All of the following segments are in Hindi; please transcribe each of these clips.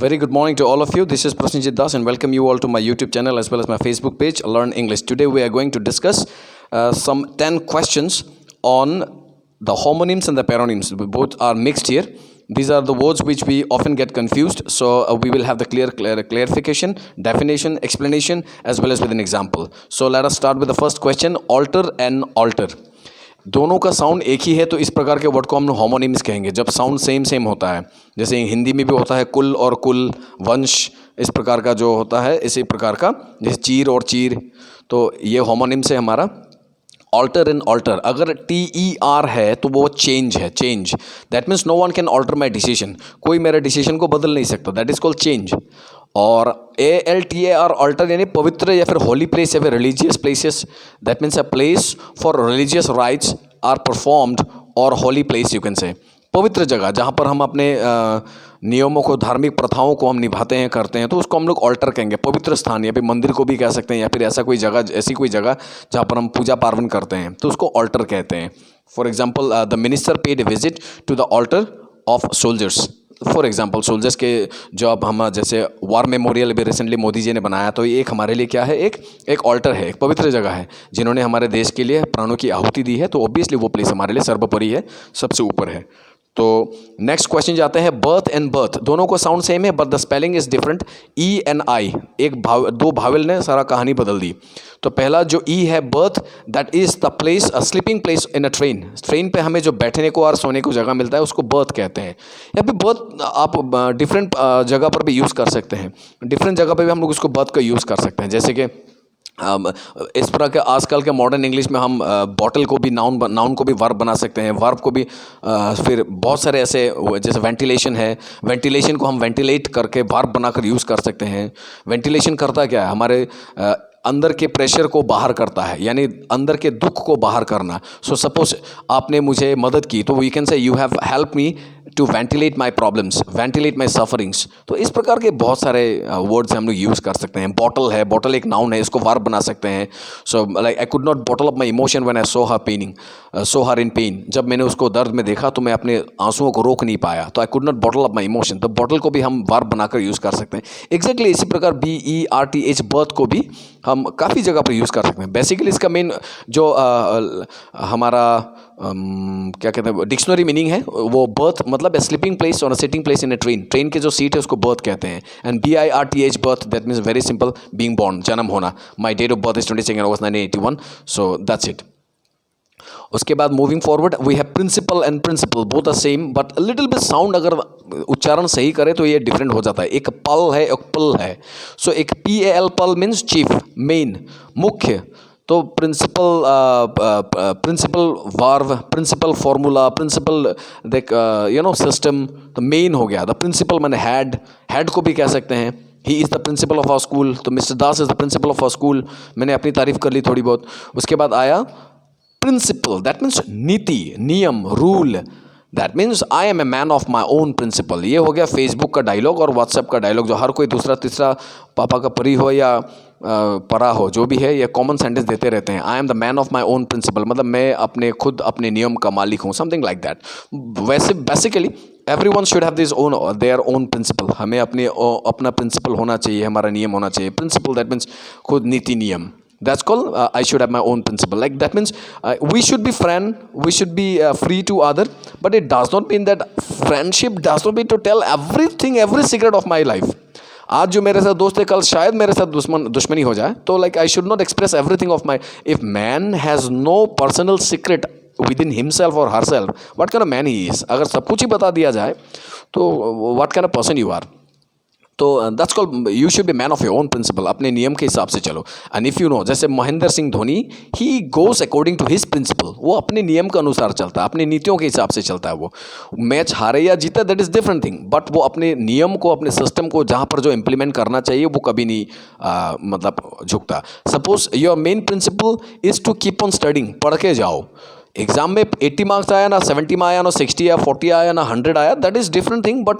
Very good morning to all of you. This is Prasenjit Das and welcome you all to my YouTube channel as well as my Facebook page, Learn English. Today we are going to discuss some 10 questions on the homonyms and the paronyms. Both are mixed here. These are the words which we often get confused. So we will have the clarification, definition, explanation as well as with an example. So let us start with the first question, alter and alter. दोनों का साउंड एक ही है तो इस प्रकार के वर्ड को हम होमोनिम्स कहेंगे जब साउंड सेम होता है। जैसे हिंदी में भी होता है कुल और कुल, वंश, इस प्रकार का जो होता है इसी प्रकार का, जैसे चीर और चीर, तो ये होमोनिम्स है हमारा। ऑल्टर एंड ऑल्टर, अगर TER है तो वो चेंज है, change. That means no one can alter my decision, कोई मेरे डिसीजन को बदल नहीं सकता, दैट इज कॉल्ड चेंज। और ALTAR ऑल्टर यानी पवित्र या फिर होली प्लेस या फिर religious places, that means a place for religious rites are performed और holy place you can say, पवित्र जगह जहाँ पर हम अपने नियमों को, धार्मिक प्रथाओं को हम निभाते हैं, करते हैं, तो उसको हम लोग ऑल्टर कहेंगे। पवित्र स्थान या फिर मंदिर को भी कह सकते हैं या फिर ऐसा कोई जगह, ऐसी कोई जगह जहाँ पर हम पूजा पार्वन करते हैं तो उसको ऑल्टर कहते हैं। For example the minister paid a visit to the altar of soldiers. For example soldiers के जो अब हम जैसे वार मेमोरियल भी रिसेंटली मोदी जी ने बनाया, तो ये एक हमारे लिए क्या है, एक ऑल्टर है, एक पवित्र जगह है जिन्होंने हमारे देश के लिए प्राणों की आहुति दी है, तो ऑब्वियसली वो प्लेस हमारे लिए सर्वोपरि है, सबसे ऊपर है। तो नेक्स्ट क्वेश्चन जाते हैं बर्थ एंड बर्थ। दोनों को साउंड सेम है but the spelling is different. E and I, दो भावेल ने सारा कहानी बदल दी। तो पहला जो E है birth, that is the place, a sleeping place in a train. Train पे हमें जो बैठने को और सोने को जगह मिलता है उसको बर्थ कहते हैं। या फिर बर्थ आप डिफरेंट जगह पर भी यूज़ कर सकते हैं, डिफरेंट जगह पर भी हम लोग उसको बर्थ का यूज़ कर सकते हैं। जैसे कि इस तरह के आजकल के मॉडर्न इंग्लिश में हम बॉटल को भी नाउन को भी वर्ब बना सकते हैं, वर्ब को भी फिर बहुत सारे ऐसे, जैसे वेंटिलेशन है, वेंटिलेशन को हम वेंटिलेट करके वर्ब बनाकर यूज़ कर सकते हैं। वेंटिलेशन करता क्या है, हमारे अंदर के प्रेशर को बाहर करता है, यानी अंदर के दुख को बाहर करना। सो सपोज आपने मुझे मदद की तो we can say you have help me to ventilate my problems, ventilate my sufferings. तो इस प्रकार के बहुत सारे वर्ड्स हम लोग यूज़ कर सकते हैं। बॉटल है, बॉटल एक नाउन है, इसको वर्ब बना सकते हैं। So like I could not bottle up my emotion when I so her in pen. जब मैंने उसको दर्द में देखा तो मैं अपने आंसुओं को रोक नहीं पाया, तो I could not bottle up my emotion. तो बॉटल को भी हम वर्ब बनाकर यूज़ कर सकते हैं। एग्जैक्टली इसी प्रकार BERTH बर्थ को भी हम काफ़ी जगह पर यूज़ कर सकते हैं। बेसिकली इसका मेन जो हमारा क्या कहते हैं डिक्शनरी मीनिंग है, वो बर्थ मतलब स्लीपिंग प्लेस और sitting place in a train. Train के जो सीट है उसको बर्थ कहते हैं। And BIRTH birth, that means very simple, being born, जन्म होना। My date of birth is 22 August 1981। So that's it. उसके बाद moving forward we have principal and principle, both the same but little bit sound अगर उच्चारण सही करे तो ये डिफरेंट हो जाता है। एक पल है, एक पल है। सो एक PAL पल मीन्स चीफ, मेन, मुख्य। तो principal, principal verb, principal formula, principal देख सिस्टम, तो मेन हो गया। द प्रिंसिपल मैंने हेड को भी कह सकते हैं। He is the principal of our school, तो mister Das is the principal of our school. मैंने अपनी तारीफ कर ली थोड़ी बहुत। उसके बाद आया प्रिंसिपल, दैट मीन्स नीति, नियम, rule. That means I am a man of my own principle. ये हो गया फेसबुक का डायलॉग और व्हाट्सएप का डायलॉग, जो हर कोई दूसरा तीसरा पापा का परी हो या परा हो, जो भी है, ये कॉमन सेंटेंस देते रहते हैं। I am the man of my own principle, मतलब मैं अपने खुद अपने नियम का मालिक हूँ, समथिंग लाइक दैट। वैसे basically everyone should have this own their own principle. हमें अपना प्रिंसिपल होना चाहिए, हमारा नियम होना चाहिए। प्रिंसिपल दैट मीन्स खुद नीति नियम। That's called I should have my own principle. Like that means we should be friend, we should be free to other, but it does not mean that friendship does not mean to tell everything, every secret of my life. आज जो मेरे साथ दोस्त है कल शायद मेरे साथ दुश्मनी हो जाए, तो like I should not express everything of my. If man has no personal secret within himself or herself, what kind of man he is? अगर सब कुछ ही बता दिया जाए तो what kind of person you are? तो that's called you should be man of your own principle, अपने नियम के हिसाब से चलो। एंड इफ़ यू नो, जैसे Mahendra Singh Dhoni, he goes according to his principle, वो अपने नियम के अनुसार चलता है, अपनी नीतियों के हिसाब से चलता है। वो मैच हारे या जीता that is different thing, but वो अपने नियम को, अपने सिस्टम को जहाँ पर जो इम्प्लीमेंट करना चाहिए वो कभी नहीं मतलब झुकता। Suppose your main principle is to keep on studying, पढ़ के जाओ। एग्जाम में 80 मार्क्स आया ना 70 में आया ना 60 या 40 आया ना 100 आया, that is different thing. But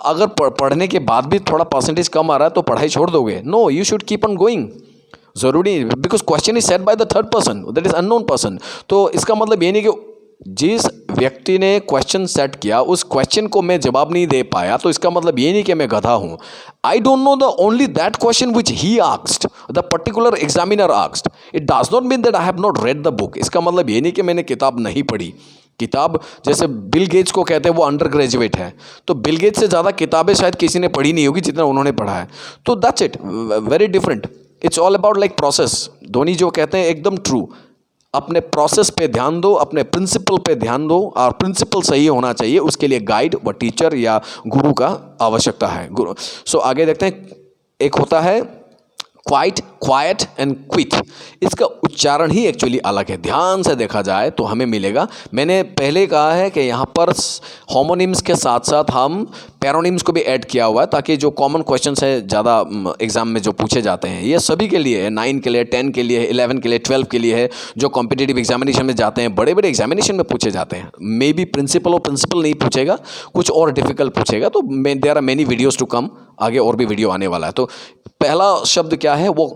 अगर पढ़ने के बाद भी थोड़ा परसेंटेज कम आ रहा है तो पढ़ाई छोड़ दोगे? No, you should keep on going. ज़रूरी, because question is set by the third person, that is unknown person. तो इसका मतलब ये नहीं कि जिस व्यक्ति ने क्वेश्चन सेट किया उस क्वेश्चन को मैं जवाब नहीं दे पाया तो इसका मतलब ये नहीं कि मैं गधा हूं. I don't know the only that question which he asked, the particular examiner asked. It does not mean that I have not read the book. इसका मतलब ये नहीं कि मैंने किताब नहीं पढ़ी. किताब जैसे बिल गेट्स को कहते हैं वो अंडर ग्रेजुएट है, तो बिल गेट्स से ज़्यादा किताबें शायद किसी ने पढ़ी नहीं होगी जितना उन्होंने पढ़ा है. तो that's it, very different. It's all about like process. Dhoni जो कहते हैं एकदम ट्रू. अपने प्रोसेस पे ध्यान दो, अपने प्रिंसिपल पे ध्यान दो, और प्रिंसिपल सही होना चाहिए. उसके लिए गाइड व टीचर या गुरु का आवश्यकता है. गुरु. सो आगे देखते हैं. एक होता है क्वाइट, क्वाइट एंड क्विट. इसका उच्चारण ही एक्चुअली अलग है. ध्यान से देखा जाए तो हमें मिलेगा, मैंने पहले कहा है कि यहाँ पर होमोनिम्स के साथ साथ हम पैरोनिम्स को भी ऐड किया हुआ है ताकि जो कॉमन क्वेश्चंस है ज़्यादा एग्जाम में जो पूछे जाते हैं ये सभी के लिए है. 9 के लिए, 10 के लिए, 11 के लिए, 12 के लिए है. जो कॉम्पिटिटिव एग्जामिनेशन में जाते हैं, बड़े बड़े एग्जामिनेशन में पूछे जाते हैं. मे बी प्रिंसिपल और प्रिंसिपल नहीं पूछेगा, कुछ और डिफिकल्ट पूछेगा. तो there are many videos to come. आगे और भी वीडियो आने वाला है. तो पहला शब्द क्या है, वो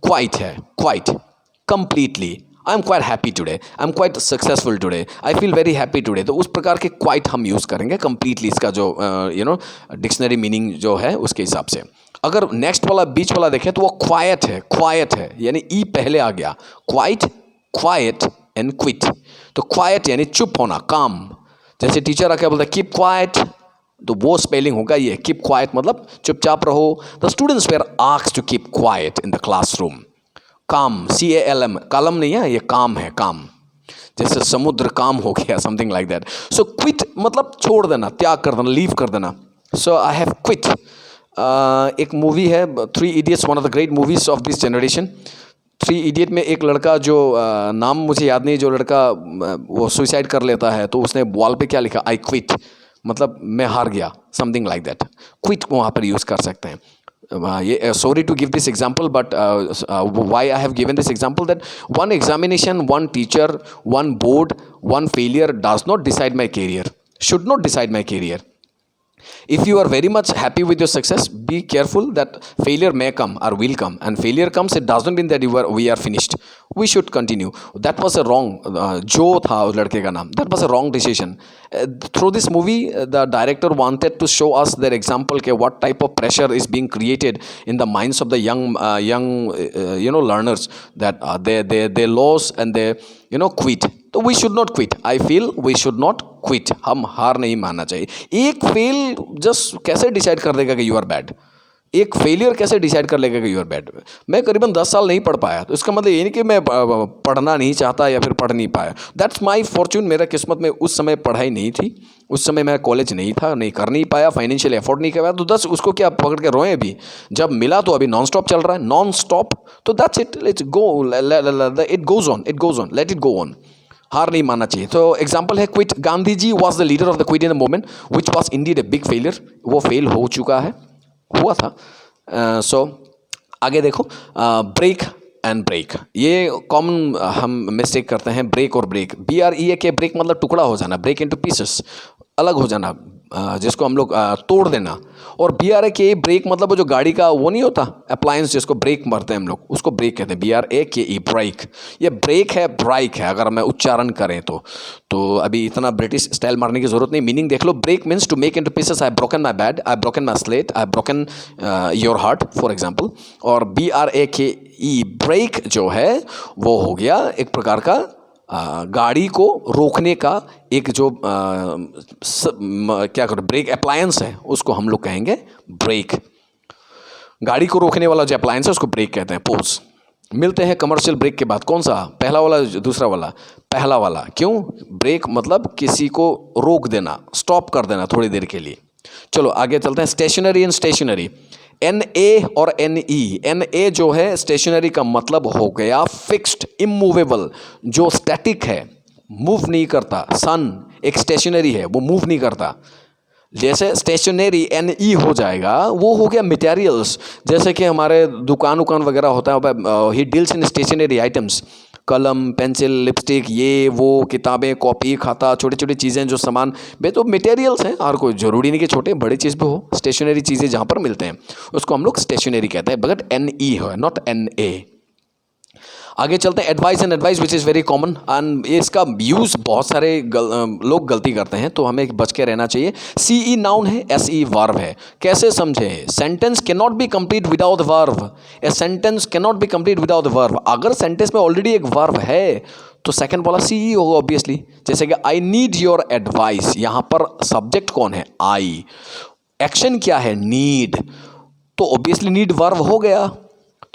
क्वाइट है. Quite, completely. I am quite happy today, I am quite successful today, I feel very happy today. तो उस प्रकार के क्वाइट हम यूज़ करेंगे. कंप्लीटली इसका जो डिक्शनरी मीनिंग जो है उसके हिसाब से. अगर नेक्स्ट वाला बीच वाला देखें तो वो क्वाइट है. क्वाइट है यानी ई पहले आ गया. Quite, quiet and quit. तो क्वाइट यानी चुप होना, काम. जैसे टीचर आके बोलता है कीप क्वाइट, तो वो स्पेलिंग होगा ये. कीप क्वाइट मतलब चुपचाप रहो. The students were asked to keep quiet in the classroom. Calm, CALM, column नहीं है, ये काम है. काम जैसे समुद्र काम हो गया, something like that. So quit मतलब छोड़ देना, त्याग कर देना, लीव कर देना. सो आई हैव क्विट. एक मूवी है 3 Idiots, one of the great movies of this generation. 3 Idiot में एक लड़का जो नाम मुझे याद नहीं, जो लड़का वो सुसाइड कर लेता है तो उसने वॉल पे क्या लिखा, आई क्विट, मतलब मैं हार गया, समथिंग लाइक दैट. क्विट वहाँ पर यूज़ कर सकते हैं. ये sorry to give this example, but why I have given this example, that one examination, one teacher, one board, one failure does not decide my career, should not decide my career. If you are very much happy with your success, be careful that failure may come or will come, and failure comes, it doesn't mean that we are finished. We should continue. That was a wrong, जो था उस लड़के का नाम, that was a wrong decision. Through this movie, the director wanted to show us their example के what type of pressure is being created in the minds of the young learners, that they lose and they quit. तो we should not quit. I feel we should not quit. हम हार नहीं मानना चाहिए. एक फेल जस्ट कैसे डिसाइड कर देगा कि यू आर बैड. एक फेलियर कैसे डिसाइड कर लेगा कि यू आर बैड. मैं करीबन 10 साल नहीं पढ़ पाया तो इसका मतलब ये नहीं कि मैं पढ़ना नहीं चाहता या फिर पढ़ नहीं पाया. That's my Fortune. मेरा किस्मत में उस समय पढ़ाई नहीं थी, उस समय मेरा कॉलेज नहीं था, नहीं कर नहीं पाया, फाइनेंशियल एफोर्ड नहीं कर पाया. तो 10 उसको क्या पकड़ के रोए. अभी जब मिला तो अभी नॉन स्टॉप चल रहा है, नॉन स्टॉप. तो that's it, let's go, it goes on, let it go on. हार नहीं मानना चाहिए. तो एग्जाम्पल है quit. Gandhi ji was the leader of the quit India movement which was indeed a big failure. वो फेल हो चुका है, हुआ था. सो आगे देखो, ब्रेक एंड ब्रेक. ये कॉमन हम मिस्टेक करते हैं, ब्रेक और ब्रेक. BREAK के ब्रेक मतलब टुकड़ा हो जाना, ब्रेक इनटू पीसेस, अलग हो जाना, जिसको हम लोग तोड़ देना. और BRAK ब्रेक मतलब वो जो गाड़ी का वो नहीं होता अप्लायंस जिसको ब्रेक मारते हैं हम लोग, उसको ब्रेक कहते हैं. BRAKE break. ये ब्रेक है, ब्राइक है अगर मैं उच्चारण करें तो अभी इतना ब्रिटिश स्टाइल मारने की जरूरत नहीं. मीनिंग देख लो. Break means to make into pieces. I broken my bed, I broken my slate, I broken your heart for example. और BRAKE ब्रेक जो है वो हो गया एक प्रकार का गाड़ी को रोकने का एक जो क्या करो ब्रेक अप्लायंस है, उसको हम लोग कहेंगे ब्रेक. गाड़ी को रोकने वाला जो अप्लायंस है उसको ब्रेक कहते हैं. पोज. मिलते हैं कमर्शियल ब्रेक के बाद. कौन सा, पहला वाला, दूसरा वाला? पहला वाला. क्यों? ब्रेक मतलब किसी को रोक देना, स्टॉप कर देना थोड़ी देर के लिए. चलो आगे चलते हैं. Stationary and stationery. NA और NE. NA जो है स्टेशनरी का मतलब हो गया फिक्स्ड, इमूवेबल, जो स्टैटिक है, मूव नहीं करता. सन एक स्टेशनरी है, वो मूव नहीं करता. जैसे स्टेशनरी NE हो जाएगा, वो हो गया मटेरियल्स. जैसे कि हमारे दुकान वगैरह होता है, he deals in stationery items. कलम, पेंसिल, लिपस्टिक, ये वो, किताबें, कॉपी, खाता, छोटी छोटी चीज़ें जो सामान बे तो मटेरियल्स हैं. और कोई ज़रूरी नहीं कि छोटे बड़ी चीज़ भी हो. स्टेशनरी चीज़ें जहाँ पर मिलते हैं उसको हम लोग स्टेशनरी कहते हैं. बट NE है, नॉट NA. आगे चलते हैं, advice and advice which is very common and इसका यूज़ बहुत सारे लोग गलती करते हैं, तो हमें बच के रहना चाहिए। सी ई नाउन है, एस ई वर्ब है। कैसे समझे? Sentence can not be complete without verb. A sentence can not be complete without verb. अगर सेंटेंस में ऑलरेडी एक वर्ब है तो सेकंड वाला सी ई होगा ऑब्वियसली। जैसे कि आई नीड योर एडवाइस, यहाँ पर सब्जेक्ट कौन है? आई। एक्शन क्या है? नीड। तो ऑब्वियसली नीड वर्ब हो गया।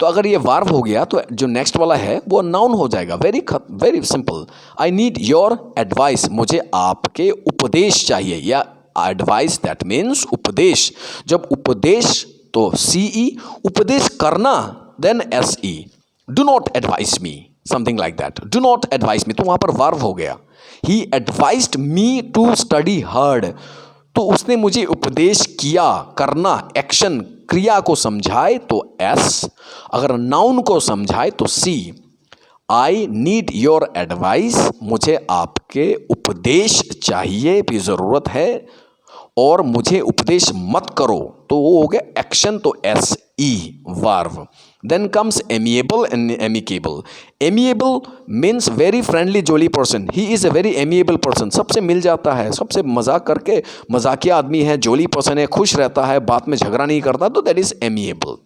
तो अगर ये वर्ब हो गया तो जो नेक्स्ट वाला है वो नाउन हो जाएगा। Very simple. I need your advice, मुझे आपके उपदेश चाहिए, या एडवाइस दैट मीन्स उपदेश। जब उपदेश तो सी ई, उपदेश करना then S E. Do not advice me, something like that. Do not advice me, तो वहां पर वर्ब हो गया। He advised me to study hard, तो उसने मुझे उपदेश किया, करना, एक्शन, क्रिया को समझाए तो एस, अगर नाउन को समझाए तो सी। आई नीड योर एडवाइस, मुझे आपके उपदेश चाहिए भी, ज़रूरत है, और मुझे उपदेश मत करो, तो वो हो गया एक्शन, तो as a verb. Then comes amiable and amicable. Amiable means very friendly jolly person. He is a very amiable person, सबसे मिल जाता है, सबसे मजाक करके, मजाकिया आदमी है, जोली पर्सन है, खुश रहता है, बात में झगड़ा नहीं करता, तो दैट इज एमिएबल।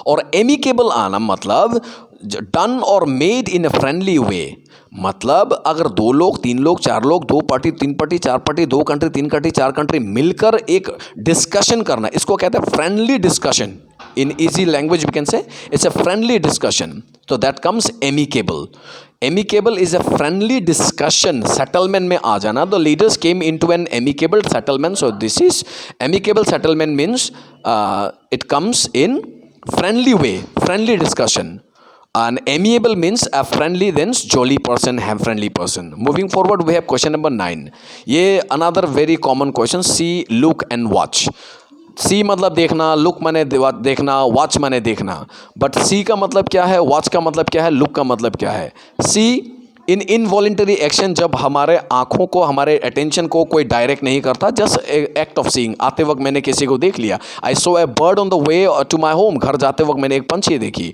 और एमिकेबल आना मतलब डन और made in a friendly way. मतलब अगर दो लोग, तीन लोग, चार लोग, दो पार्टी, तीन पार्टी, चार पार्टी, दो कंट्री, तीन कंट्री, चार कंट्री मिलकर एक डिस्कशन करना, इसको कहते हैं friendly discussion. In easy language we can say it's a friendly discussion, तो that comes amicable. Amicable is a friendly discussion. Settlement में आ जाना, the leaders came into an amicable settlement, so this is amicable settlement means it comes in friendly way, friendly discussion. And amiable means a friendly, then jolly person, have friendly person. Moving forward, we have question number 9. ये another very common question. See, look and watch. सी मतलब देखना, लुक माने देखना, वॉच माने देखना। बट सी का मतलब क्या है, वॉच का मतलब क्या है, लुक का मतलब क्या है? सी इन इनवॉलेंटरी एक्शन, जब हमारे आंखों को, हमारे अटेंशन को कोई डायरेक्ट नहीं करता, जस्ट एक्ट ऑफ सीइंग। आते वक्त मैंने किसी को देख लिया, I saw a bird on the way to my home, घर जाते वक्त मैंने एक पंछी देखी,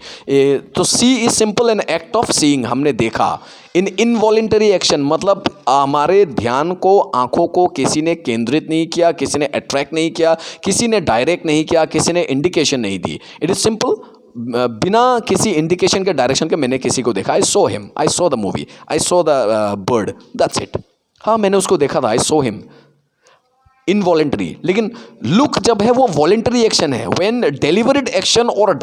तो see is simple an act of seeing, हमने देखा। इन इनवॉलेंटरी एक्शन मतलब हमारे ध्यान को, आंखों को किसी ने केंद्रित नहीं किया, किसी ने अट्रैक्ट नहीं किया, किसी ने डायरेक्ट नहीं किया, किसी ने इंडिकेशन नहीं दी। इट इज सिंपल, बिना किसी इंडिकेशन के, डायरेक्शन के मैंने किसी को देखा। I saw him, I saw the movie, I saw the bird, that's it. हाँ, मैंने उसको देखा था, आई सो हिम, इनवॉलेंटरी। लेकिन लुक जब है वो वॉलेंटरी एक्शन है, व्हेन डिलीवरेड एक्शन और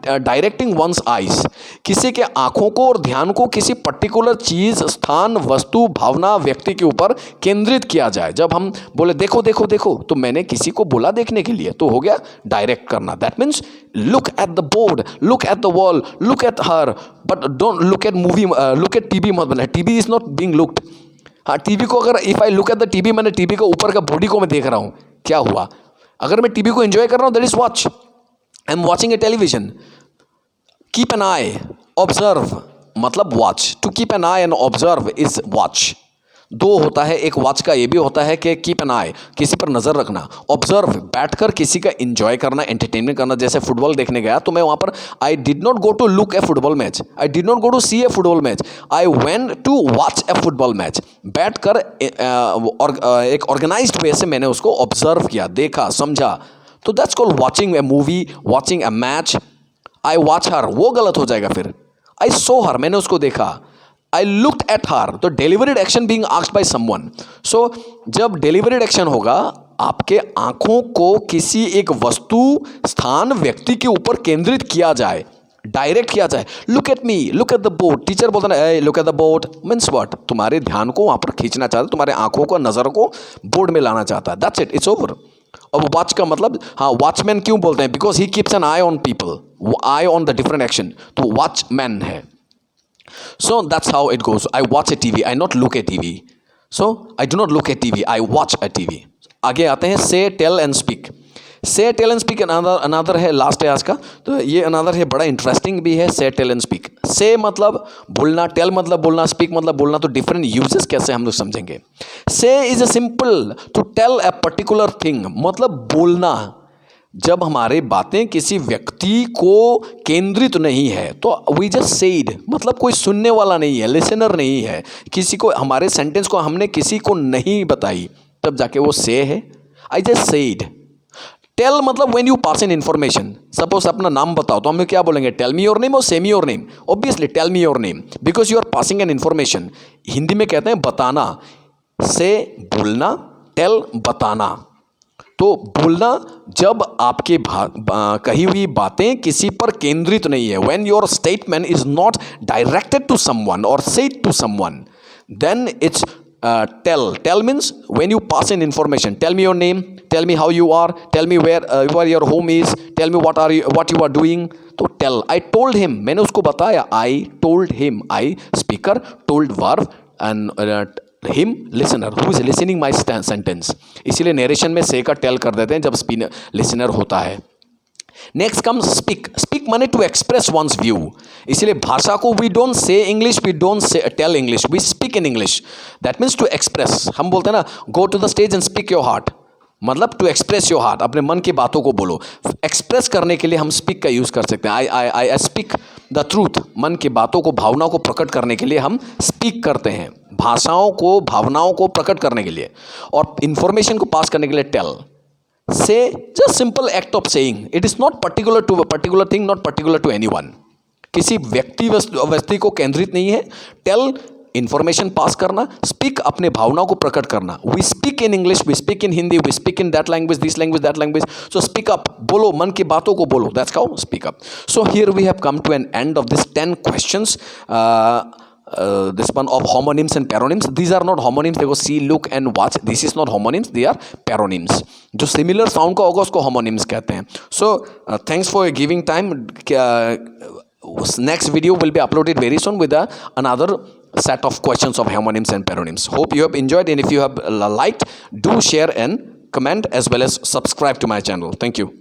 डायरेक्टिंग वंस आइज, किसी के आंखों को और ध्यान को किसी पर्टिकुलर चीज, स्थान, वस्तु, भावना, व्यक्ति के ऊपर केंद्रित किया जाए। जब हम बोले देखो देखो देखो, तो मैंने किसी को बोला देखने के लिए, तो हो गया डायरेक्ट करना। That means look at the board, look at the wall, look at her, but don't look at movie, look at TV मत बोले, TV is not being looked. हाँ, टीवी को अगर if I look at the TV, मैंने टीवी के ऊपर का बॉडी को मैं देख रहा हूँ, क्या हुआ? अगर मैं टीवी को एंजॉय कर रहा हूँ, that is watch, I am watching a television. Keep an eye, observe मतलब watch. To keep an eye and observe is watch. दो होता है, एक वॉच का ये भी होता है कि कीप एन आई, किसी पर नज़र रखना। ऑब्जर्व, बैठकर किसी का एंजॉय करना, एंटरटेनमेंट करना। जैसे फुटबॉल देखने गया तो मैं वहाँ पर, I did not go to look a football match, I did not go to see a football match, I went to watch a football match. बैठकर एक ऑर्गेनाइज्ड वे से मैंने उसको ऑब्जर्व किया, देखा, समझा, तो that's called watching a movie, watching a match. I watch her, वो गलत हो जाएगा फिर। आई सो हर, मैंने उसको देखा। आई लुक्ड एट हर, तो deliberate action being asked by someone. So जब डिलीवरेड एक्शन होगा, आपके आंखों को किसी एक वस्तु, स्थान, व्यक्ति के ऊपर केंद्रित किया जाए, डायरेक्ट किया जाए। Look at me, look at the boat. Teacher बोलता है look at the boat, means what? तुम्हारे ध्यान को वहां पर खींचना चाहता है, तुम्हारे आंखों को, नजर को बोर्ड में लाना चाहता है। That's it, it's over. अब वॉच का मतलब, हाँ, वॉचमैन क्यों बोलते हैं? Because he keeps an eye on people, eye on the different action, तो वॉचमैन है। So that's how it goes. I watch a TV, I not look at TV. So I do not look at TV, I watch a TV. आगे आते हैं say, tell and speak. Say, tell and speak another है, लास्ट है आज का, तो ये another है, बड़ा इंटरेस्टिंग भी है। say, tell and speak. say मतलब बोलना, tell मतलब बोलना, speak मतलब बोलना, तो डिफरेंट यूजेस कैसे हम लोग समझेंगे। say is a simple to tell a particular thing, मतलब बोलना, जब हमारे बातें किसी व्यक्ति को केंद्रित नहीं है तो वी जस्ट सेड, मतलब कोई सुनने वाला नहीं है, लिसनर नहीं है, किसी को हमारे सेंटेंस को हमने किसी को नहीं बताई, तब जाके वो से है। I just said. टेल मतलब when you pass in information, suppose अपना नाम बताओ तो हम क्या बोलेंगे, टेल मी योर नेम और say me your name. Obviously tell me your name because you are passing an information. Hindi में कहते हैं बताना, से बोलना, टेल बताना। तो बोलना जब आपके कही हुई बातें किसी पर केंद्रित नहीं है, when your statement is not directed to someone और said to someone, then it's tell. Tell means when you pass in information. Tell me your name. Tell me how you are. Tell me where your home is. Tell me what you are doing. तो tell. I told him. मैंने उसको बताया. I told him. I speaker told verb and him listener who is listening my sentence. इसीलिए नरेशन में से का tell कर देते हैं जब लिसनर होता है। Next comes speak. स्पीक माने टू एक्सप्रेस वंस व्यू। इसलिए भाषा को we don't say English, we don't say tell English, we speak in English. That means to express. हम बोलते हैं ना go to the stage and speak your heart, मतलब टू एक्सप्रेस योर हार्ट, अपने मन की बातों को बोलो। एक्सप्रेस करने के लिए हम स्पीक का यूज़ कर सकते हैं। आई स्पीक द ट्रूथ, मन की बातों को, भावनाओं को प्रकट करने के लिए हम स्पीक करते हैं, भाषाओं को, भावनाओं को प्रकट करने के लिए, और इंफॉर्मेशन को पास करने के लिए tell. Say just simple act of saying. It is not particular to a particular thing, not particular to anyone. किसी व्यक्ति को केंद्रित नहीं है। Tell इंफॉर्मेशन पास करना, स्पीक अपने भावनाओं को प्रकट करना। We speak in English, we speak in Hindi, we speak in that language, this language, that language. So speak up, बोलो, मन की बातों को बोलो। That's how speak up. So here we have come to an end of this 10 questions. This one of homonyms and paronyms. These are not homonyms. देखो see, look and watch. This is not homonyms. They are paronyms. जो similar sound का होगा उसको homonyms कहते हैं. So thanks for giving time. Next video will be uploaded very soon with another set of questions of homonyms and paronyms. Hope you have enjoyed, and if you have liked, do share and comment as well as subscribe to my channel. Thank you.